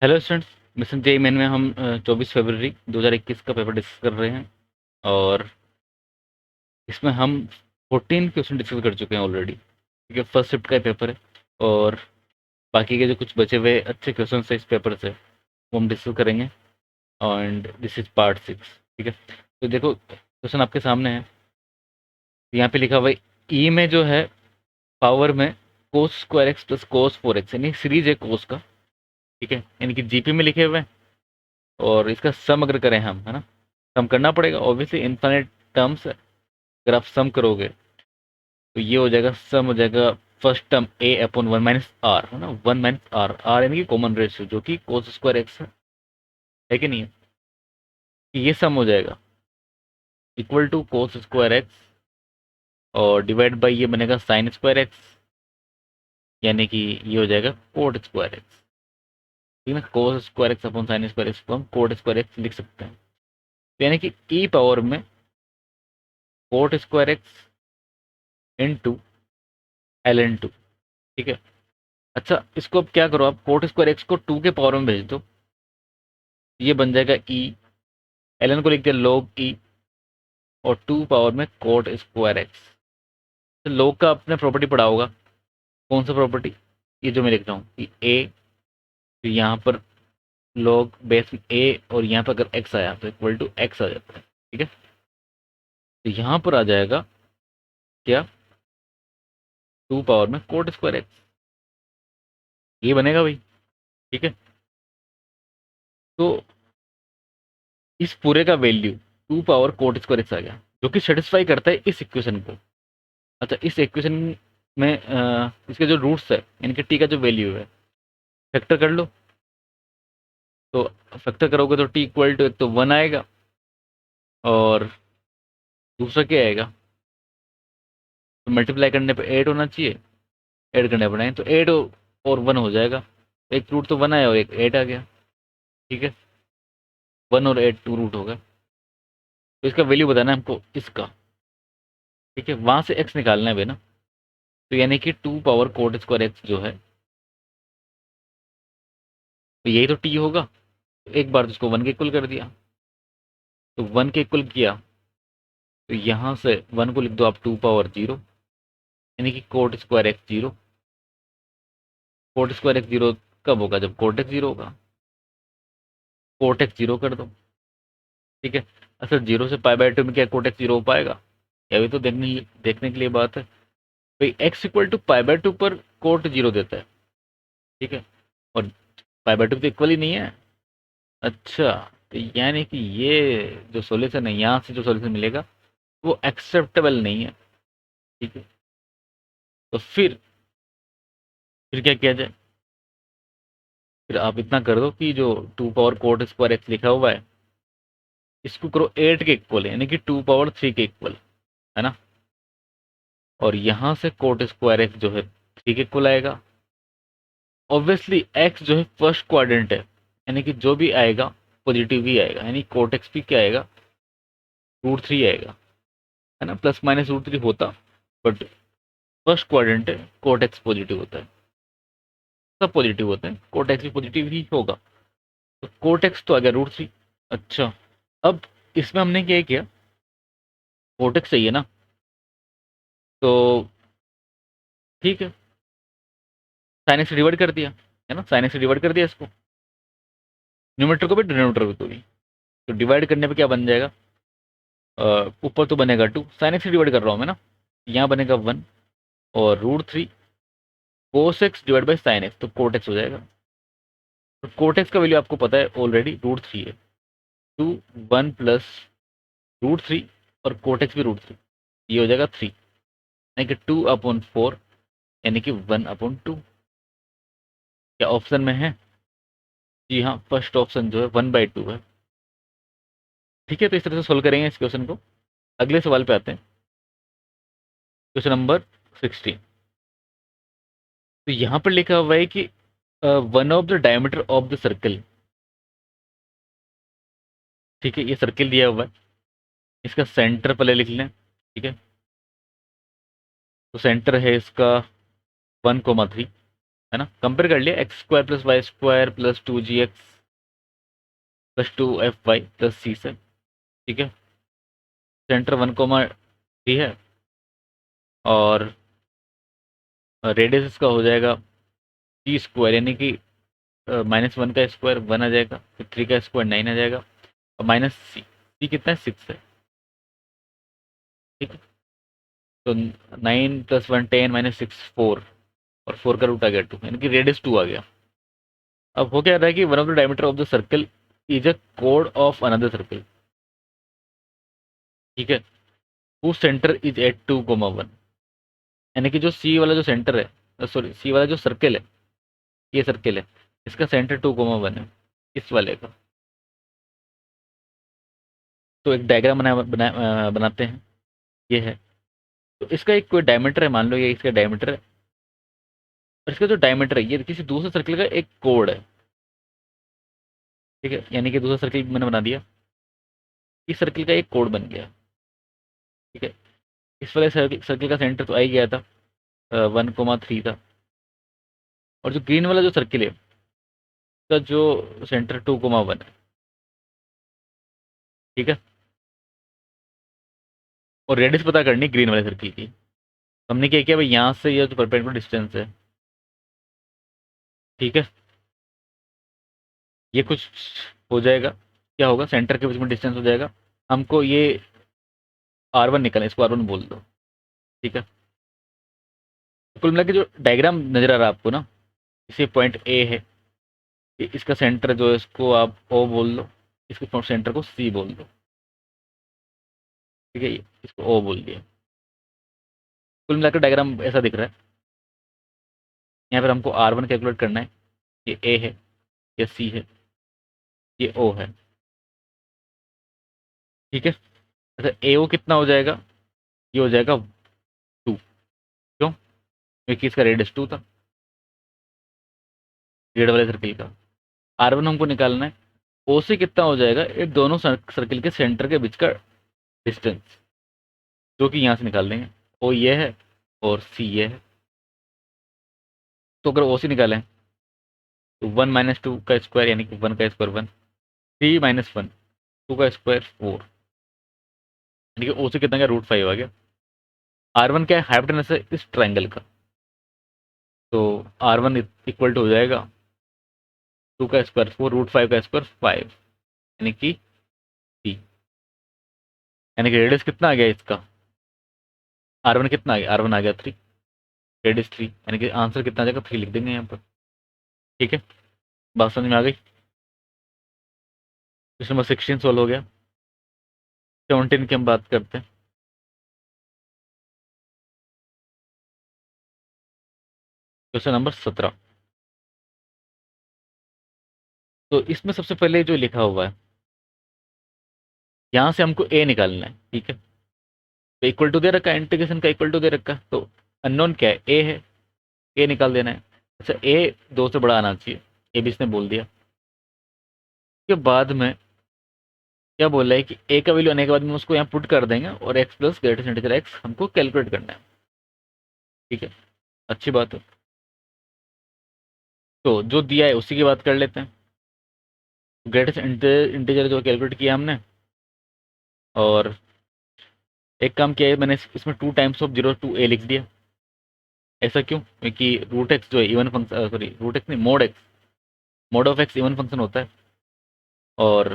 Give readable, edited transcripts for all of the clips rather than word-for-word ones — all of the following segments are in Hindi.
Hello students. Mission JEE Main में हम 24 फरवरी 2021 का पेपर डिस्कस कर रहे हैं। और इसमें हम 14 क्वेश्चन डिस्कस कर चुके हैं ऑलरेडी। ठीक है, फर्स्ट शिफ्ट का पेपर है। और बाकी के जो कुछ बचे हुए अच्छे क्वेश्चन है इस पेपर से वो हम डिस्कस करेंगे। And this is part 6। ठीक है, तो देखो क्वेश्चन आपके सामने है। यहाँ पे लिखा हुआ है ई में जो है पावर में कोस square x plus cos 4x, यानी सीरीज है कोस का। ठीक है, यानी कि जीपी में लिखे हुए हैं। और इसका सम अगर करें हम, है ना, सम करना पड़ेगा ऑब्वियसली, इनफाइनाइट टर्म्स है। अगर आप सम करोगे तो ये हो जाएगा, सम हो जाएगा first term a upon 1 - r, है ना, 1 - आर, आर यानी कि कॉमन रेशियो जो कि कोस स्क्वायर एक्स है कि नहीं है। ये सम हो जाएगा equal to cos square x और डिवाइड बाई ये बनेगा साइन स्क्वायर एक्स, यानी कि ये हो जाएगा कोट स्क्वायर एक्स। ठीक है ना, कोस square x upon sine square x को हम कोट स्क्वायर एक्स लिख सकते हैं। तो यानी कि ई पावर में cot square x into l n two. ठीक है, अच्छा इसको अब क्या करो, आप कोट स्क्वायर एक्स को 2 के पावर में भेज दो, ये बन जाएगा ई, एल एन को लिख दिया लॉग ई, और 2 पावर में कोट स्क्वायर एक्स। तो लॉग का आपने प्रॉपर्टी पढ़ा होगा, कौन सा प्रॉपर्टी, ये जो मैं लिख रहा हूँ कि ए, तो यहाँ पर लॉग बेस में ए और यहाँ पर अगर एक्स आया तो इक्वल टू एक्स आ जाता है। ठीक है, तो यहाँ पर आ जाएगा क्या, 2 पावर में कोट स्क्वायर एक्स, ये बनेगा भाई। ठीक है, तो इस पूरे का value 2 power quote square x आ गया, जो कि सेटिस्फाई करता है इस इक्वेशन को। अच्छा, इस इक्वेशन में इसके जो रूट्स है, इनके टी का जो वैल्यू है, फैक्टर कर लो। तो फैक्टर करोगे तो टी इक्वल टू एक तो 1 आएगा, और दूसरा क्या आएगा, तो मल्टीप्लाई करने पे 8 होना चाहिए, ऐड करने पर 9, तो 8 और 1 हो जाएगा। एक रूट तो 1 आया और एक 8 आ गया। ठीक है, 1 और 8 टू रूट होगा। तो इसका वैल्यू बताना है हमको इसका। ठीक है, वहां से एक्स निकालना है ना। तो यानी कि 2 पावर कोट स्क्वायर एक्स जो है, तो यही तो टी होगा। तो एक बार तो इसको 1 के इक्वल कर दिया, तो 1 के इक्वल किया, तो यहाँ से 1 को लिख दो आप 2 पावर 0, यानी कि coat square x 0। Coat square x 0 कब होगा, जब कोट एक्स 0 होगा। कोट एक्स 0 कर दो। ठीक है, अच्छा 0 से पाई बाय 2 में क्या कोट एक्स 0 हो पाएगा, यह भी तो देखने के लिए बात है भाई। X equal to pi by 2 पर कोट 0 देता है। ठीक है, और पाई बाय 2 तो इक्वल ही नहीं है। अच्छा, तो यानी कि ये जो सॉल्यूशन है, यहाँ से जो सॉल्यूशन मिलेगा वो एक्सेप्टेबल नहीं है। ठीक है, तो फिर क्या किया जाए, फिर आप इतना कर दो कि जो 2 पावर कोट स्क्वायर एक्स लिखा हुआ है, इसको करो 8 के इक्वल, यानी कि 2 पावर 3 के इक्वल, है ना। और यहाँ से कोट स्क्वायर एक्स जो है 3 के इक्वल आएगा। ऑब्वियसली एक्स जो है फर्स्ट क्वाड्रेंट है, यानी कि जो भी आएगा पॉजिटिव ही आएगा, यानी कोट एक्स भी क्या आएगा, √3 आएगा, है ना। प्लस माइनस √3 होता, बट फर्स्ट क्वाड्रेंट है, कोट एक्स पॉजिटिव होता है, सब पॉजिटिव होते हैं, कोट एक्स भी पॉजिटिव ही होगा। तो कोट एक्स तो आ गया √3। अच्छा, अब इसमें हमने क्या किया, कोट एक्स चाहिए ना, तो ठीक है, साइन एक्स डिवाइड कर दिया, है ना, साइन एक्स डिवाइड कर दिया इसको, न्यूमरेटर को भी डिनोमिनेटर को भी। तो डिवाइड करने पे क्या बन जाएगा, ऊपर तो बनेगा 2, साइन एक्स डिवाइड कर रहा हूँ मैं ना, यहाँ बनेगा 1, और √3 cos x divide by sine x, तो कोट एक्स हो जाएगा। तो कोट एक्स का वैल्यू आपको पता है ऑलरेडी, √3 है। 2 1 प्लस √3, और कोट एक्स भी √3, ये हो जाएगा 3, यानी कि 2/4, यानी कि 1/2। क्या ऑप्शन में है, जी हाँ, फर्स्ट ऑप्शन जो है 1/2 है। ठीक है, तो इस तरह से सोल्व करेंगे इस क्वेश्चन को। अगले सवाल पे आते हैं, क्वेश्चन नंबर 16। तो यहाँ पर लिखा हुआ है कि one of the diameter of the circle. ठीक है, ये सर्किल दिया हुआ है, इसका सेंटर पहले लिख लें। ठीक है, तो सेंटर है इसका 1,3, है ना, कंपेयर कर लिया x square plus y square plus 2gx plus 2fy plus c से। ठीक है, सेंटर 1,3 है और रेडियस इसका हो जाएगा टी स्क्वायर, यानी कि -1 का स्क्वायर 1 आ जाएगा, फिर 3 का स्क्वायर 9 आ जाएगा, और माइनस सी, सी कितना है 6 है। ठीक है, तो 9 + 1 10 -6 4, और 4 का रूट आ गया 2, यानी कि रेडियस 2 आ गया। अब हो क्या रहा है कि one of the diameter of the circle is a code of another circle. ठीक है, हु सेंटर इज एट 2,1, यानी कि जो सी वाला जो सेंटर है, सॉरी सी वाला जो सर्कल है, ये सर्कल है, इसका सेंटर 2,1 है, इस वाले का। तो एक डायग्राम बनाते हैं, ये है। तो इसका एक कोई डायमीटर है, मान लो ये इसका डायमीटर है, और इसका जो डायमीटर है ये किसी दूसरे सर्कल का एक कोड है। ठीक है, यानी कि दूसरा सर्कल मैंने बना दिया, इस सर्कल का एक कोड बन गया। ठीक है, इस वाले सर्कल का सेंटर तो आ ही गया था, 1,3 था, और जो ग्रीन वाला जो सर्किल है उसका जो सेंटर 2,1 है। ठीक है, और रेडियस पता करनी ग्रीन वाले सर्किल की। तो हमने क्या किया भाई, यहाँ से ये जो परपेंडिकुलर डिस्टेंस है, ठीक है, ये कुछ हो जाएगा, क्या होगा, सेंटर के बीच में डिस्टेंस हो जाएगा। हमको ये R1 निकलना, इसको R1 बोल दो। ठीक है, कुल मिला के जो डायग्राम नजर आ रहा है आपको ना, इसे पॉइंट ए है, इसका सेंटर जो है इसको आप O बोल दो, इसके सेंटर को C बोल दो। ठीक है, इसको O बोल दिया। कुल मिलाकर डायग्राम ऐसा दिख रहा है। यहाँ पर हमको R1 कैलकुलेट करना है, ये A है, ये C है, ये O है। ठीक है, अच्छा AO कितना हो जाएगा, ये हो जाएगा 2। क्यों, क्योंकि इसका रेडियस 2 था, रेड वाले सर्किल का। R1 हमको निकालना है, OC कितना हो जाएगा, ये दोनों सर्किल के सेंटर के बीच का डिस्टेंस, जो कि यहाँ से निकाल लेंगे। O ये है और C ये है। तो अगर OC निकालें तो 1 - 2 का स्क्वायर, यानी कि 1 का स्क्वायर 1, 3 - 1 2 का स्क्वायर 4, यानी कि OC कितना का √5 आ गया। R1 क्या है, हाइपोटेनस है इस ट्राइंगल का, तो R1 इक्वल टू हो जाएगा 2 का स्क्वायर 4 √5 का स्क्वायर 5, यानी कि 3, यानी कि रेडियस कितना आ गया इसका, R1 कितना आ गया, R1 आ गया 3, रेडियस 3, यानी कि आंसर कितना आ जाएगा 3 लिख देंगे यहाँ पर। ठीक है, बात समझ में आ गई। क्वेश्चन नंबर 16 सोल्व हो गया। 17 की हम बात करते हैं। क्वेश्चन नंबर 17, तो इसमें सबसे पहले जो लिखा हुआ है, यहाँ से हमको ए निकालना है। ठीक है, तो इक्वल टू दे रखा है, इंटीग्रेशन का इक्वल टू दे रखा है, तो अननोन क्या है, ए है, ए निकाल देना है। अच्छा, ए 2 से बड़ा आना चाहिए, ए भी इसने बोल दिया। उसके बाद में क्या बोल रहा है कि ए का वैल्यू आने के बाद में उसको यहाँ पुट कर देंगे, और x plus greatest integer x हमको कैलकुलेट करना है। ठीक है, अच्छी बात है। तो जो दिया है उसी की बात कर लेते हैं। ग्रेटेस्ट इंटीजर जो कैलकुलेट किया हमने, और एक काम किया है मैंने, इसमें 2 टाइम्स ऑफ 0 to a लिख दिया। ऐसा क्यों, क्योंकि रूट एक्स जो है even function, sorry root x नहीं, mod x, mod of x even function होता है, और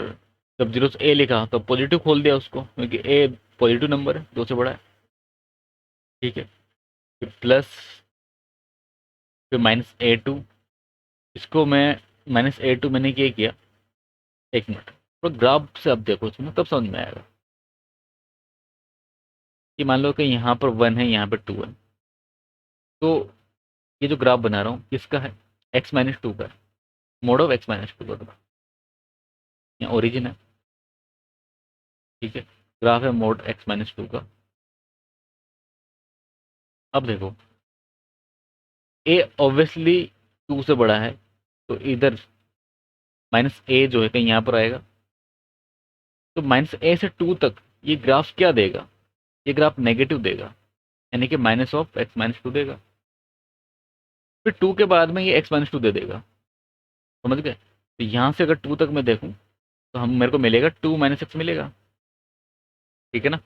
जब 0 से a लिखा तो पॉजिटिव खोल दिया उसको, क्योंकि ए पॉजिटिव नंबर है, 2 से बड़ा है। ठीक है, फिर प्लस, फिर -a2, इसको मैं -a2 मैंने क्या किया, एक मिनट, तो ग्राफ से अब देखो इसमें तब समझ में आएगा कि मान लो कि यहाँ पर 1 है, यहाँ पर 2 है, तो ये जो ग्राफ बना रहा हूँ किसका है, x - 2 का है, मोड ऑफ x - 2 का, यहाँ ओरिजिन है। ठीक है, ग्राफ है मोड x - 2 का। अब देखो, ए ऑब्वियसली 2 से बड़ा है, तो इधर -a जो है कहीं यहाँ पर आएगा, तो -a से 2 तक ये ग्राफ क्या देगा, ये ग्राफ नेगेटिव देगा, यानी कि -(x - 2) देगा। फिर 2 के बाद में ये x-2 दे देगा, समझ गए? तो यहाँ से अगर 2 तक मैं देखूँ तो हम मेरे को मिलेगा 2 माइनस एक्स मिलेगा, ठीक है ना?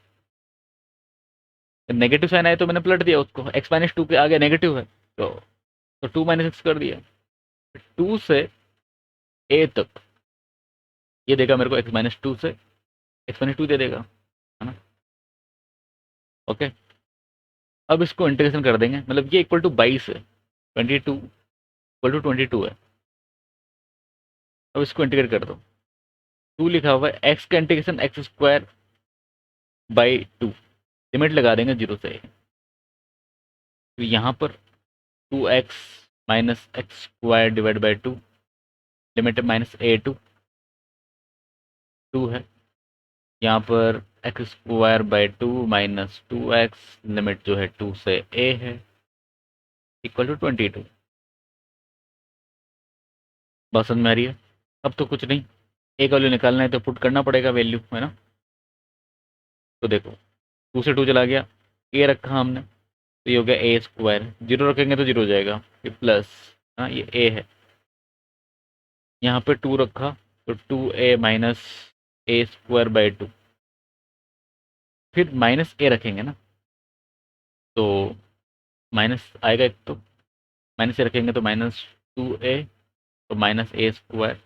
नेगेटिव साइन आया तो मैंने पलट दिया उसको, x-2 के आगे नेगेटिव है तो 2 माइनस एक्स कर दिया। 2 से a तक ये देगा मेरे को x-2 से x-2 दे देगा, है ना? ओके, अब इसको इंटीग्रेशन कर देंगे, मतलब ये इक्वल टू 22 है, 22 इक्वल टू 22 है। अब इसको इंटीग्रेट कर दो, 2 लिखा हुआ है, x का integration x square by 2, limit लगा देंगे 0 से a। तो यहाँ पर 2x minus x square divide by 2, limit minus a to 2 है। यहाँ पर x square by 2 minus 2x, limit जो है 2 से a है, इक्वल टू 22। बात समझ में आ रही है? अब तो कुछ नहीं, a का वैल्यू निकालना है तो पुट करना पड़ेगा वैल्यू, है ना? तो देखो 2 से 2 चला गया, a रखा हमने तो ये हो गया ए स्क्वायर, 0 रखेंगे तो 0 हो जाएगा, ये प्लस, हाँ ये a है। यहाँ पे 2 रखा तो 2a minus A square by 2, फिर माइनस a रखेंगे ना तो माइनस आएगा एक, तो माइनस a रखेंगे तो माइनस 2a, तो माइनस ए स्क्वायर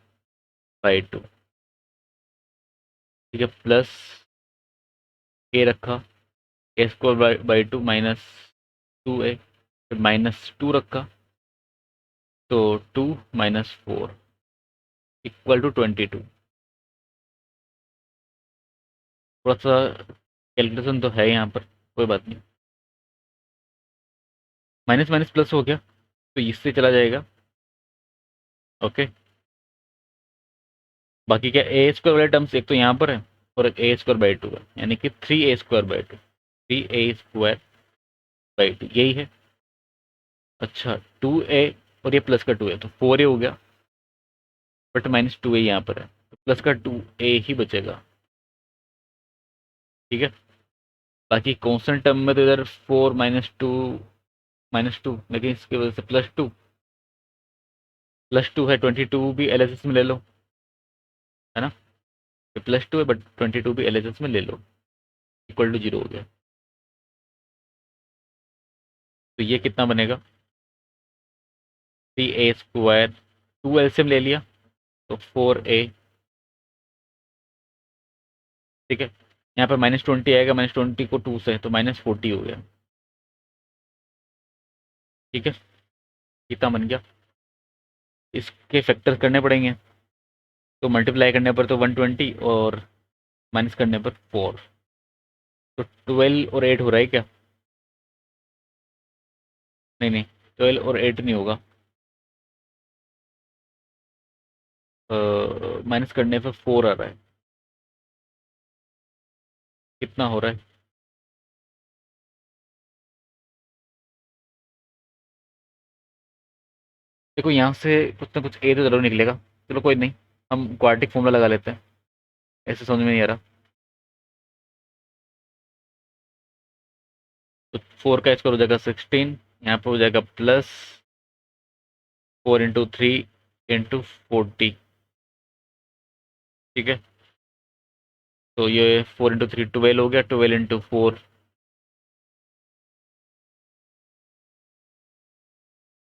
बाई 2, ठीक है, प्लस a रखा, ए स्क्वायर बाई 2 माइनस 2a, फिर माइनस 2 रखा तो 2 माइनस 4 इक्वल टू 22। थोड़ा सा कैलकुलेशन तो है यहाँ पर, कोई बात नहीं, माइनस माइनस प्लस हो गया तो इससे चला जाएगा। ओके, बाकी क्या ए स्क्वायर वाले टर्म्स एक तो यहाँ पर है और एक ए स्क्वायर बाई 2 है, यानी कि 3a स्क्वायर बाई 2 यही है। अच्छा 2a और ये प्लस का 2 है तो 4a हो गया, बट माइनस 2a यहाँ पर है तो प्लस का 2a ही बचेगा, ठीक है। बाकी कॉन्स्टेंट टर्म में तो इधर 4 माइनस टू, लेकिन इसकी वजह से प्लस टू है, 22 भी एलएचएस में ले लो, है ना? +2 है बट 22 भी एलएचएस में ले लो, इक्वल टू 0 हो गया। तो ये कितना बनेगा, 3a स्क्वायर, 2 एलसीएम ले लिया तो 4a, ठीक है। यहाँ पर -20 आएगा, -20 को 2 से तो -40 हो गया, ठीक है। कितना बन गया, इसके फैक्टर करने पड़ेंगे, तो मल्टीप्लाई करने पर तो 120 और माइनस करने पर 4, तो 12 और 8 हो रहा है क्या? नहीं नहीं, 12 और 8 नहीं होगा, माइनस करने पर 4 आ रहा है, कितना हो रहा है? देखो यहाँ से कुछ ना कुछ ए तो जरूर निकलेगा, चलो कोई नहीं, हम क्वाड्रेटिक फॉर्मूला लगा लेते हैं, ऐसे समझ में नहीं आ रहा। तो 4 का स्क्वायर हो जाएगा 16, यहाँ पर हो जाएगा प्लस 4 × 3 × 40, ठीक है। तो ये 4 × 3 12 हो गया, 12 × 4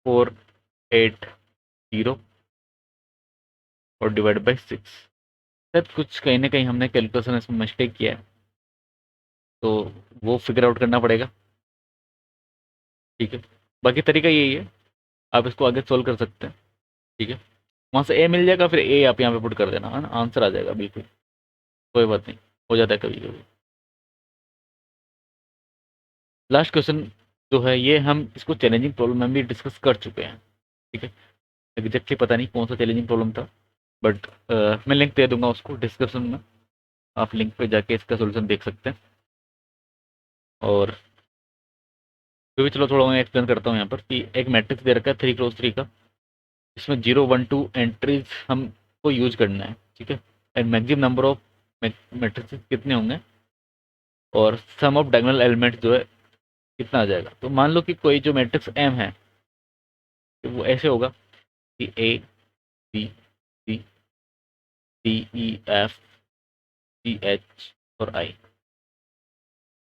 480 और डिवाइड बाई 6। शायद कुछ कहीं ना कहीं हमने कैलकुलेशन इसमें मिस्टेक किया है, तो वो फिगर आउट करना पड़ेगा, ठीक है। बाकी तरीका यही है, आप इसको आगे सोल्व कर सकते हैं, ठीक है। वहाँ से ए मिल जाएगा, फिर ए आप यहाँ पे पुट कर देना, है ना, आंसर आ जाएगा बिल्कुल, कोई बात नहीं, हो जाता है कभी कभी। लास्ट क्वेश्चन जो है ये हम इसको चैलेंजिंग प्रॉब्लम में भी डिस्कस कर चुके हैं, ठीक है। एग्जैक्टली पता नहीं कौन सा चैलेंजिंग प्रॉब्लम था, बट मैं लिंक दे दूंगा उसको डिस्क्रिप्शन में, आप लिंक पे जाके इसका सोल्यूशन देख सकते हैं। और फिर भी चलो थोड़ा मैं एक्सप्लेन करता हूँ यहाँ पर कि एक मैट्रिक्स दे रखा है 3 × 3 का, इसमें 0 1 2 एंट्रीज हमको यूज करना है, ठीक है। And maximum number of matrix कितने होंगे और सम ऑफ डायगोनल एलिमेंट जो है कितना आ जाएगा। तो मान लो कि कोई जो मैट्रिक्स एम है, तो वो ऐसे होगा कि A B C D E F G H और आई।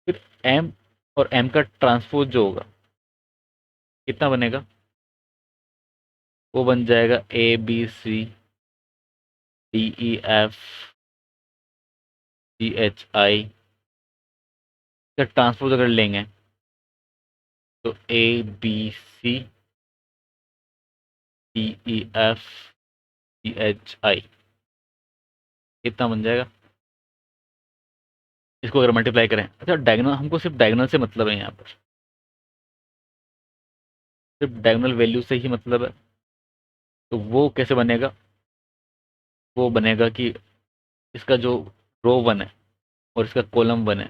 फिर एम और एम का ट्रांसपोज जो होगा कितना बनेगा, वो बन जाएगा A B C D E F G H I का ट्रांसपोज अगर लेंगे तो A B C D E F G H I कितना बन जाएगा। इसको अगर मल्टीप्लाई करें, अच्छा डायगोनल, हमको सिर्फ डायगोनल से मतलब है यहाँ पर, सिर्फ डायगोनल वैल्यू से ही मतलब है। तो वो कैसे बनेगा, वो बनेगा कि इसका जो रो वन है और इसका कॉलम वन है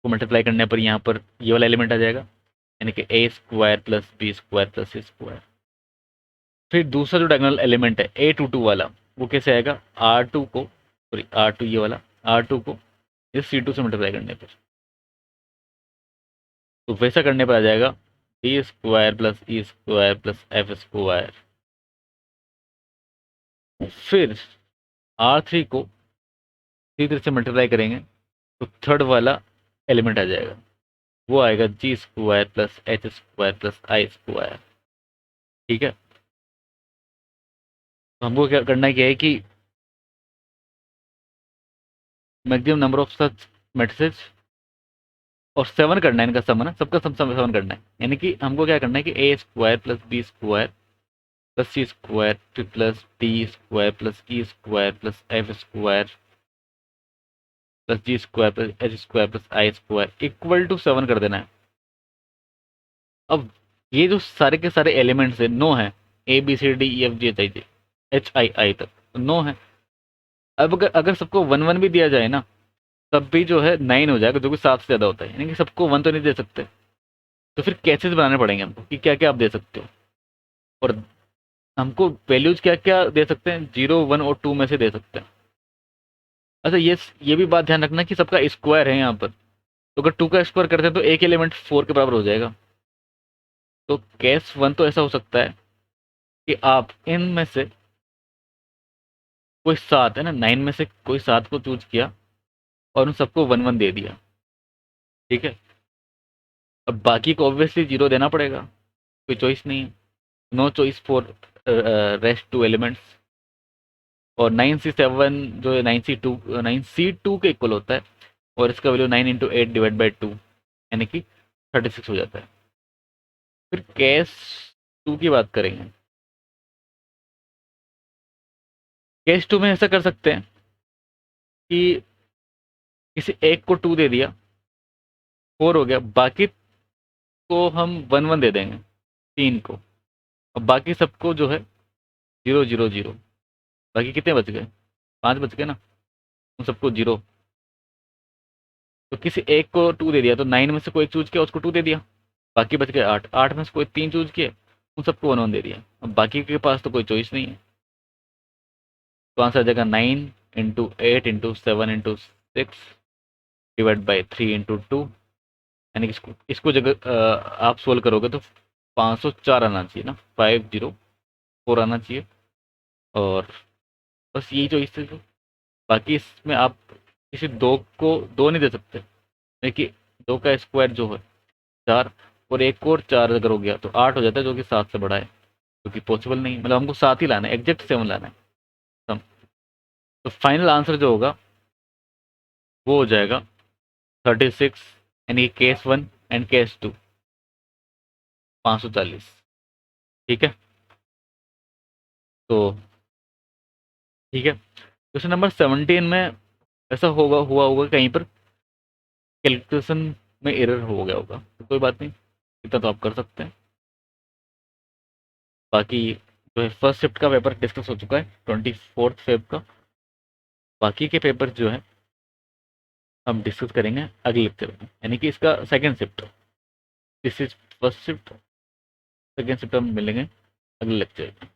को मल्टीप्लाई करने पर यहाँ पर ये वाला एलिमेंट आ जाएगा, यानी कि a square plus b square plus c square. फिर दूसरा जो डायगोनल एलिमेंट है ए टू टू वाला, वो कैसे आएगा, आर टू को, सॉरी आर टू ये वाला, आर टू को इस सी टू से मल्टीप्लाई करने पर, तो वैसा करने पर आ जाएगा D square plus e square plus f square. फिर आर थ्री को सी थ्री से मल्टीप्लाई करेंगे तो थर्ड वाला एलिमेंट आ जाएगा, वो आएगा g square plus h square plus i square. ठीक है, तो हमको क्या करना क्या है कि maximum number of such matrices और 7 करना है, इनका सम है ना, सबका सम 7 करना है। यानी कि हमको क्या करना है कि a square plus b square plus c square plus d square plus e square plus f square plus g square plus h square plus i square equal to 7 कर देना है। अब ये जो सारे के सारे एलिमेंट्स है 9 है, a B C D E F G H i i तक 9 है। अब अगर अगर सबको 1 1 भी दिया जाए ना, तब भी जो है 9 हो जाएगा, जो कि 7 से ज़्यादा होता है, यानी कि सबको 1 तो नहीं दे सकते। तो फिर कैसेस बनाने पड़ेंगे हमको कि क्या क्या आप दे सकते हो, और हमको वैल्यूज क्या क्या दे सकते हैं, 0 1 और 2 में से दे सकते हैं। अच्छा ये भी बात ध्यान रखना कि सबका स्क्वायर है यहाँ पर, तो अगर 2 का स्क्वायर करते हैं तो एक एलिमेंट 4 के बराबर हो जाएगा। तो केस 1 तो ऐसा हो सकता है कि आप इनमें से कोई 7 है ना, 9 में से कोई 7 को चूज किया और उन सबको 1 1 दे दिया। ठीक है, अब बाकी को ऑब्वियसली 0 देना पड़ेगा, कोई चॉइस नहीं है, no choice for rest two elements. और 9C7 जो है 9C2 के इक्वल होता है, और इसका वैल्यू 9 इंटू 8 डिवाइड बाई 2 यानी कि 36 हो जाता है। फिर केस 2 की बात करेंगे। केस 2 में ऐसा कर सकते हैं कि किसी एक को 2 दे दिया, 4 हो गया, बाकी को हम 1 1 दे देंगे, 3 को, और बाकी सबको जो है 0 0 0। बाकी कितने बच गए, 5 बच गए ना, उन सबको 0। तो किसी एक को 2 दे दिया, तो 9 में से कोई एक चूज किया, उसको 2 दे दिया, बाकी बच गए 8, 8 में से कोई 3 चूज किए, उन सबको 1 1 दे दिया। अब बाकी के पास तो कोई चॉइस नहीं है, तो आंसर आ जाएगा 9 into 8 into 7 into 6 divide by 3 into 2, यानी कि इसको जगह आप सोल्व करोगे तो 504 आना चाहिए ना, 504 आना चाहिए। और बस यही चॉइस है। बाकी इसमें आप किसी दो को 2 नहीं दे सकते, देखिए 2 का स्क्वायर जो है 4, और एक और 4 अगर हो गया तो 8 हो जाता है, जो कि 7 से बड़ा है, जो कि पॉसिबल नहीं है। मतलब हमको 7 ही लाना है, एग्जैक्ट 7 लाना है सम। तो फाइनल आंसर जो होगा वो हो जाएगा 36, यानी केस 1 एंड केस 2 540। ठीक है, तो ठीक है, क्वेश्चन नंबर 17 में ऐसा हुआ होगा कहीं पर कैलकुलेशन में एरर हो गया होगा, तो कोई बात नहीं, इतना तो आप कर सकते हैं। बाकी जो है फर्स्ट शिफ्ट का पेपर डिस्कस हो चुका है 24 फेब का। बाकी के पेपर जो है हम डिस्कस करेंगे अगले लेक्चर में, यानी कि इसका second shift, this is first shift, second shift हम मिलेंगे अगले लेक्चर में।